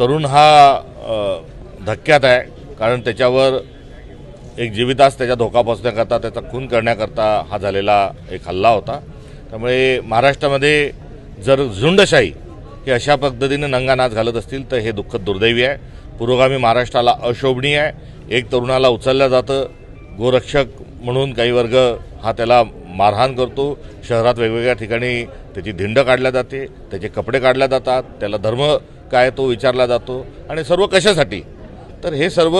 तरुण हा धक्क्यात आहे, कारण त्याच्यावर एक जीवितास त्याच्या धोका पोचण्याकरता, त्याचा खून करण्याकरता हा झालेला एक हल्ला होता। त्यामुळे महाराष्ट्रामध्ये जर झुंडशाही ही अशा पद्धतीने नंगानाच घालत असतील तर हे दुःखद दुर्दैवी आहे। पुरोगामी महाराष्ट्राला अशोभनीय आहे। एक तरुणाला उचललं जातं, गोरक्षक म्हणून काही वर्ग हा त्याला मारहाण करतो, शहरात वेगवेगळ्या ठिकाणी त्याची धिंड काढल्या जाते, त्याचे कपडे काढल्या जातात, त्याला धर्म काय तो विचारला जातो, आणि सर्व कशासाठी? तर हे सर्व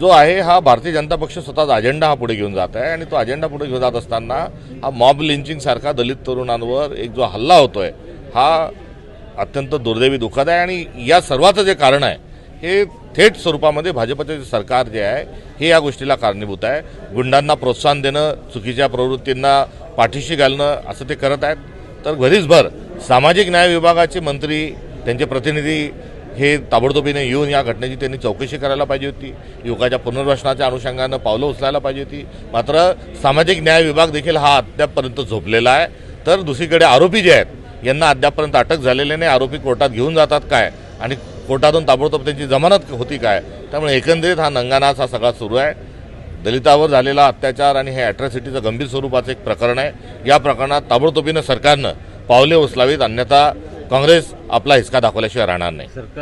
जो आहे हा भारतीय जनता पक्ष स्वतःचा अजेंडा हा पुढे घेऊन जात आहे, आणि तो अजेंडा पुढे घेऊन जात असताना हा मॉब लिंचिंग सारखा दलित तरुणांवर एक जो हल्ला होतोय हा अत्यंत दुर्दैवी दुःखद आहे। आणि या सर्वाचं जे कारण आहे हे थेट स्वरूपामध्ये भाजपचे सरकार जे आहे हे या गोष्टीला कारणीभूत आहे। गुंडांना प्रोत्साहन देणं, चुकीच्या प्रवृत्तींना पाठीशी घालणं असं ते करत आहेत। तर भरीसभर सामाजिक न्याय विभागाचे मंत्री, त्यांचे प्रतिनिधी हे ताबडतोबीने येऊन या घटनेची त्यांनी चौकशी करायला पाहिजे होती, युवकाच्या पुनर्वसनाच्या अनुषंगानं पावलं उचलायला पाहिजे होती। मात्र सामाजिक न्याय विभाग देखील हा अद्यापपर्यंत झोपलेला आहे। तर दुसरीकडे आरोपी जे आहेत यांना अद्यापपर्यंत अटक झालेले नाही। आरोपी कोर्टात घेऊन जातात काय, आणि कोर्टातून ताबडतोब त्यांची जमानत होती काय? त्यामुळे एकंदरीत हा नंगानाच हा सगळा सुरू आहे। दलितावर झालेला अत्याचार आणि हे ॲट्रॉसिटीचं गंभीर स्वरूपाचं एक प्रकरण आहे। या प्रकरणात ताबडतोबीनं सरकारनं पावले उचलावीत, अन्यथा काँग्रेस आपला हिसका दाखवल्याशिवाय राहणार नाही।